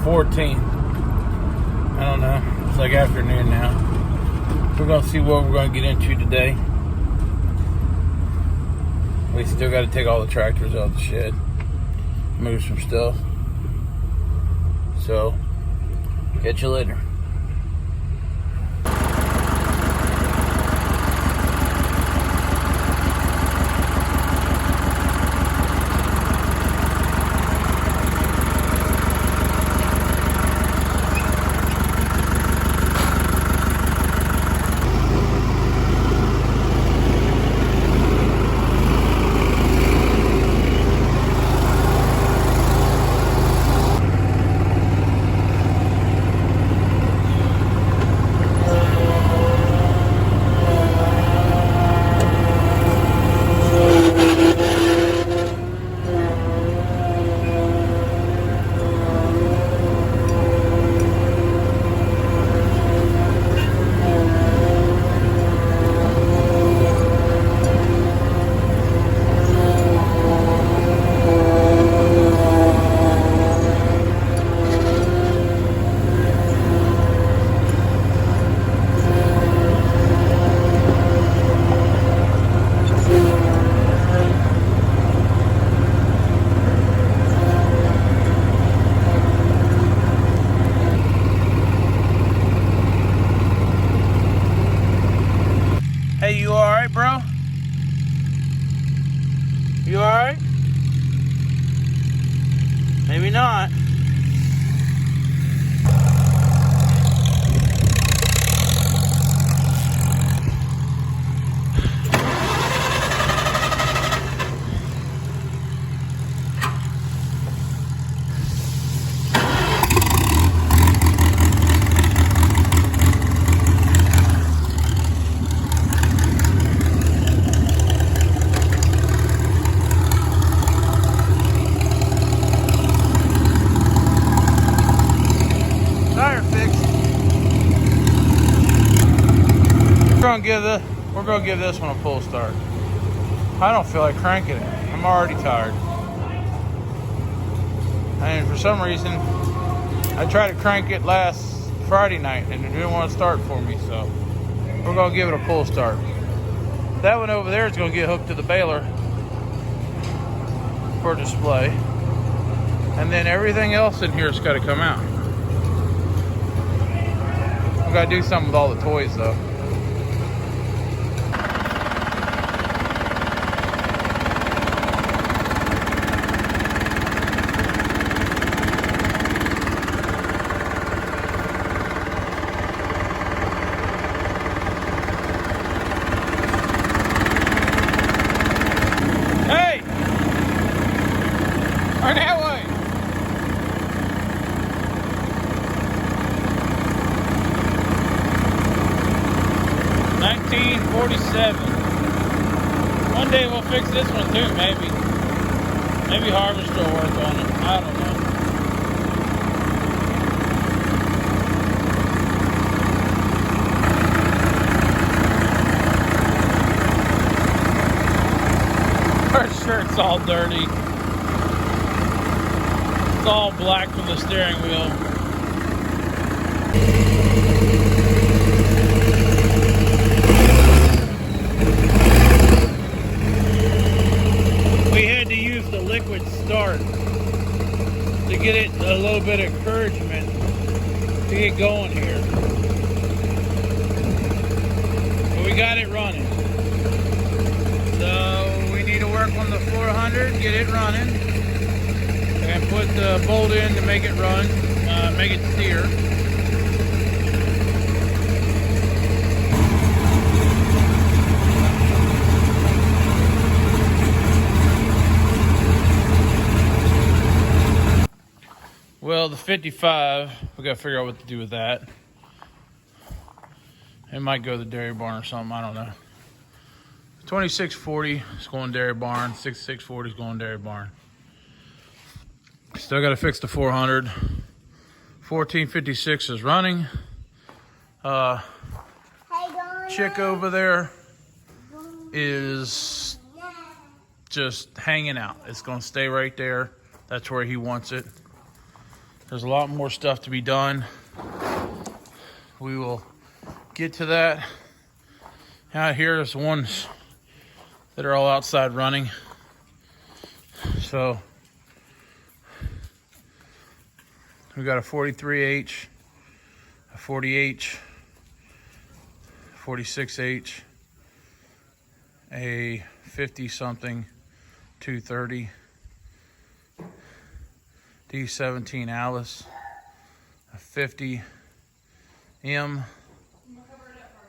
14th. I don't know. It's like afternoon now. We're going to see what we're going to get into today. We still got to take all the tractors out of the shed. Move some stuff. So, catch you later. Hey, you alright, bro? You alright? Maybe not. We're gonna give this one a full start. I don't feel like cranking it. I'm already tired. And for some reason, I tried to crank it last Friday night and it didn't want to start for me, so we're gonna give it a full start. That one over there is gonna get hooked to the baler for display. And then everything else in here has gotta come out. We gotta do something with all the toys though. Turn that way. $19.47. One day we'll fix this one too, maybe. Maybe harvester will work on it. I don't know. Our shirt's all dirty. It's all black from the steering wheel. We had to use the liquid start to get it a little bit of encouragement to get going here. But we got it running. So we need to work on the 400, get it running, and put the bolt in to make it run, make it steer. Well, the 55, we gotta figure out what to do with that. It might go to the dairy barn or something, I don't know. 2640 is going dairy barn, 6640 is going dairy barn. Still got to fix the 400. 1456 is running. Chick over there is just hanging out. It's going to stay right there. That's where he wants it. There's a lot more stuff to be done. We will get to that. Out here is the ones that are all outside running. So we got a 43H, a 40H, 46H, a 50 something 230, D17 Alice, a 50 M,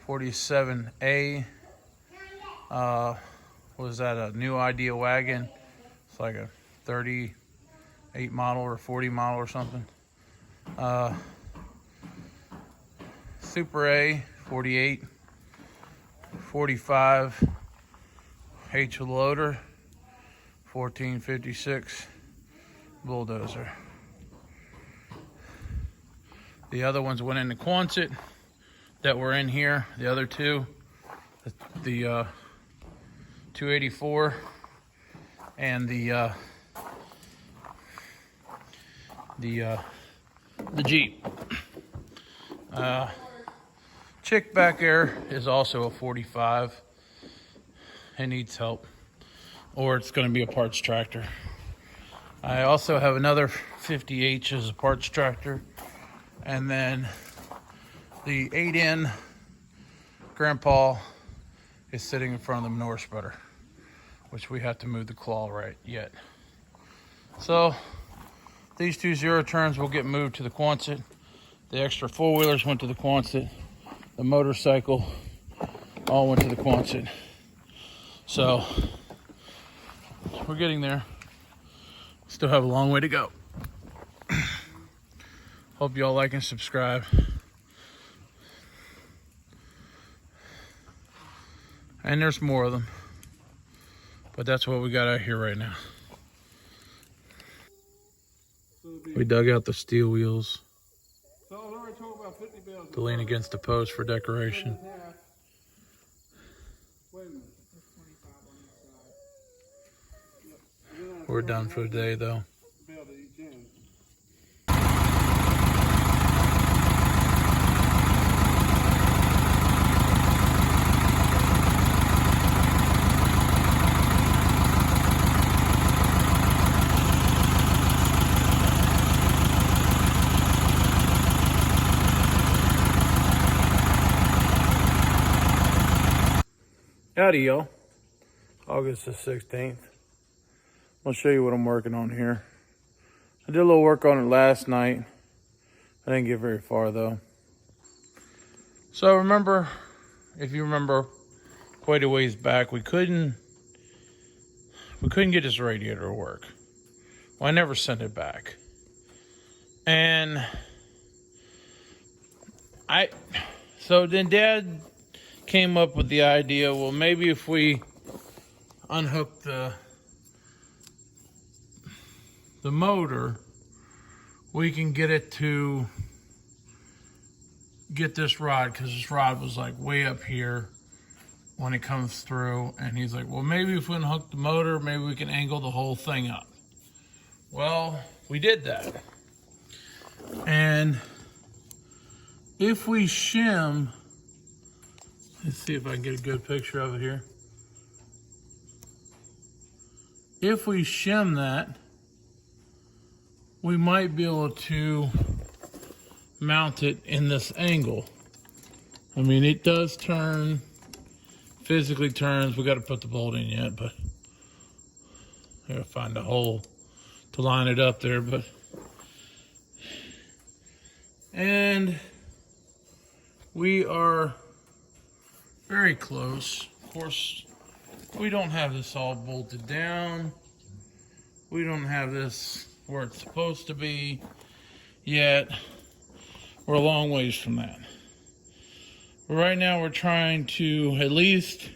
47A, was that a new Idea wagon? It's like a 38 model or 40 model or something. Super A, 48, 45, H loader, 1456 bulldozer. The other ones went into Quonset that were in here. The other two, the 284 and the Jeep. Chick back there is also a 45. It needs help, or it's going to be a parts tractor. I also have another 50H as a parts tractor, and then the 8N Grandpa is sitting in front of the manure spreader, which we have to move the claw right yet. So these two zero turns will get moved to the Quonset. The extra four-wheelers went to the Quonset. The motorcycle all went to the Quonset. So we're getting there. Still have a long way to go. Hope y'all like and subscribe. And there's more of them, but that's what we got out here right now. We dug out the steel wheels to lean against the post for decoration. We're done for the day though. Howdy y'all. August the 16th. I'll show you what I'm working on here. I did a little work on it last night. I didn't get very far though. So remember, if you remember quite a ways back, we couldn't get this radiator to work. Well, I never sent it back. And so then Dad came up with the idea, well, maybe if we unhook the motor, we can get it to get this rod, because this rod was like way up here when it comes through. And he's like, well, maybe if we unhook the motor, maybe we can angle the whole thing up. Well, we did that. And if we shim, let's see if I can get a good picture of it here. If we shim that, we might be able to mount it in this angle. I mean, it does turn, physically turns. We got to put the bolt in yet, but I gotta find a hole to line it up there. And we are very close. Of course, we don't have this all bolted down. We don't have this where it's supposed to be yet. We're a long ways from that. But right now we're trying to at least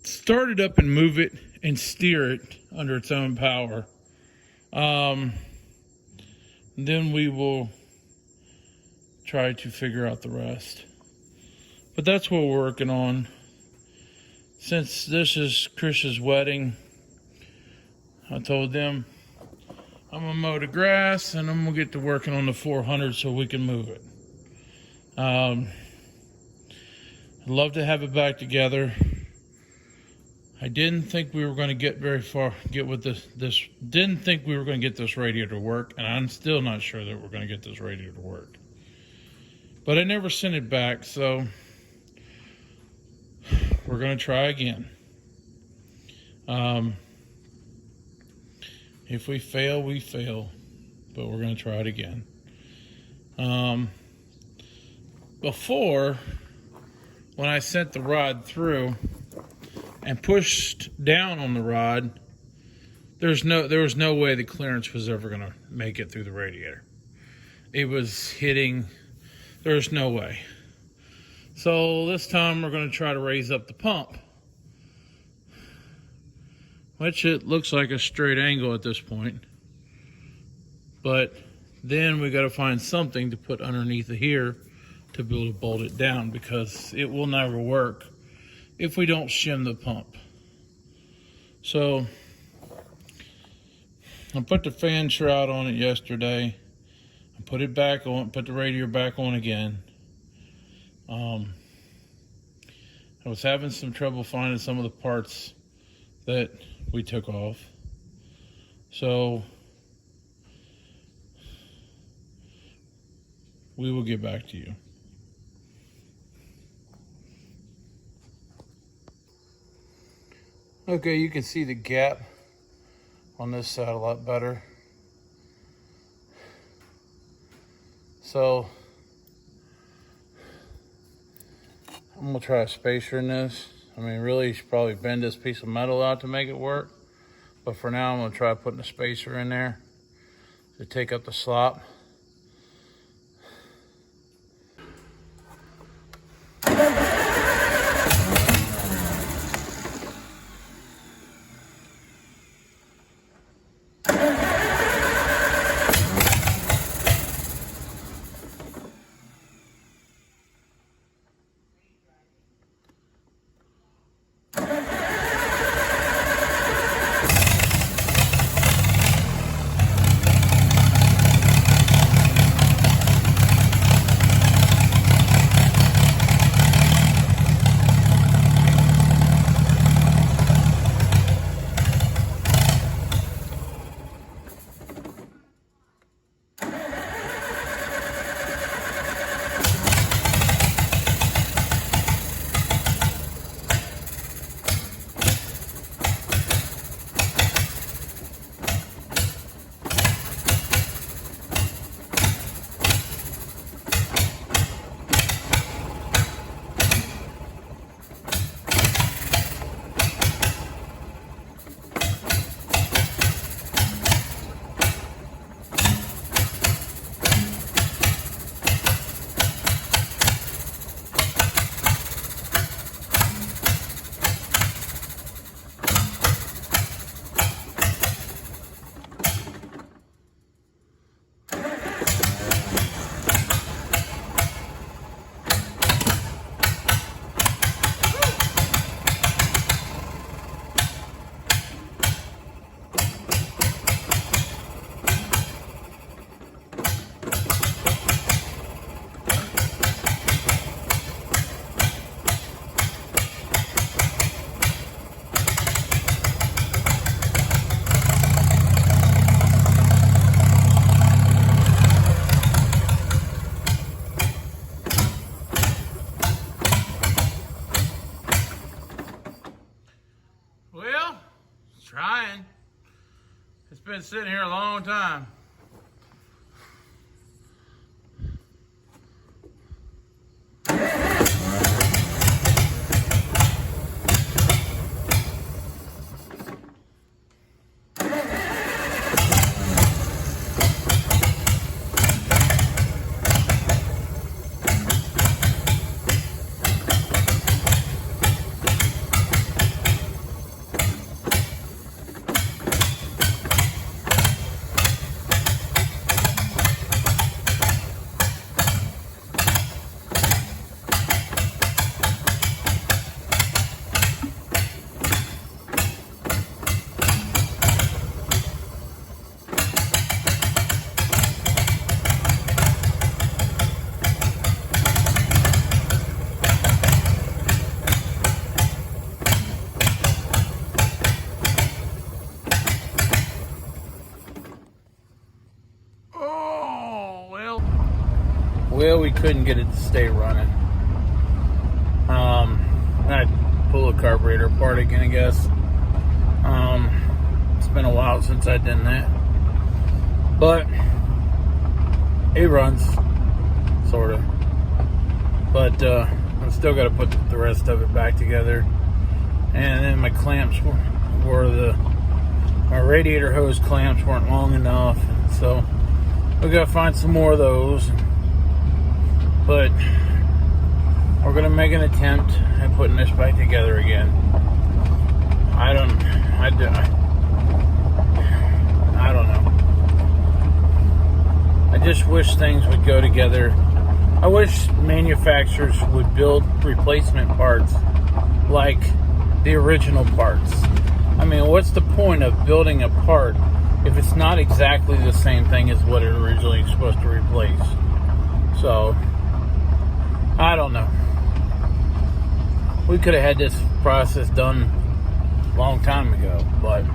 start it up and move it and steer it under its own power. Then we will try to figure out the rest. But that's what we're working on. Since this is Chris's wedding, I told them I'm gonna mow the grass and I'm gonna get to working on the 400 so we can move it. I'd love to have it back together. I didn't think we were going to get very far, didn't think we were going to get this radiator to work, and I'm still not sure that we're going to get this radiator to work. But I never sent it back, so we're going to try again. If we fail, we fail, but we're going to try it again. Before, when I sent the rod through and pushed down on the rod, there was no way the clearance was ever going to make it through the radiator. It was hitting, there's no way. So this time we're going to try to raise up the pump, which it looks like a straight angle at this point. But then we got to find something to put underneath of here to be able to bolt it down, because it will never work if we don't shim the pump. So I put the fan shroud on it yesterday. I put it back on, put the radiator back on again. I was having some trouble finding some of the parts that we took off. So we will get back to you. Okay, you can see the gap on this side a lot better. So I'm gonna try a spacer in this. I mean, really, you should probably bend this piece of metal out to make it work. But for now, I'm gonna try putting a spacer in there to take up the slop. Trying. It's been sitting here a long time. couldn't get it to stay running. I'd pull the carburetor apart again, I guess. It's been a while since I've done that. But it runs, sort of. But I've still got to put the rest of it back together. And then my clamps my radiator hose clamps weren't long enough. So we got to find some more of those. But we're going to make an attempt at putting this back together again. I don't know. I just wish things would go together. I wish manufacturers would build replacement parts like the original parts. I mean, what's the point of building a part if it's not exactly the same thing as what it originally was supposed to replace? So, I don't know. We could have had this process done a long time ago, but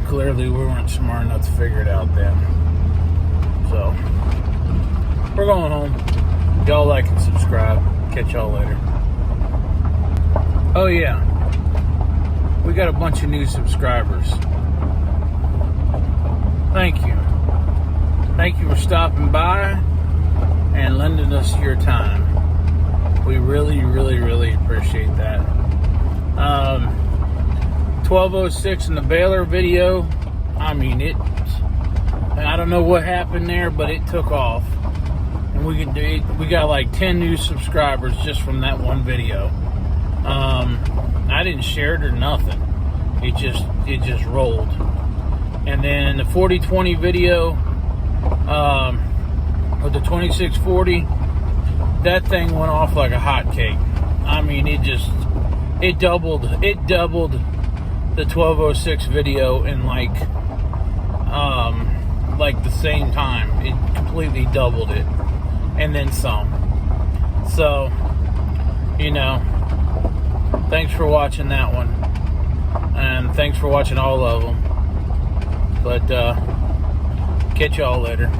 clearly we weren't smart enough to figure it out then. So, we're going home. Y'all like and subscribe. Catch y'all later. Oh yeah, we got a bunch of new subscribers. Thank you. Thank you for stopping by and lending us your time. We really, really, really appreciate that. 1206 in the baler video. I mean, I don't know what happened there, but it took off. And we got like 10 new subscribers just from that one video. I didn't share it or nothing. It just rolled. And then in the 4020 video, with the 2640, that thing went off like a hot cake. I mean, it doubled the 1206 video in like the same time. It completely doubled it, and then some. So, thanks for watching that one, and thanks for watching all of them. But catch y'all later.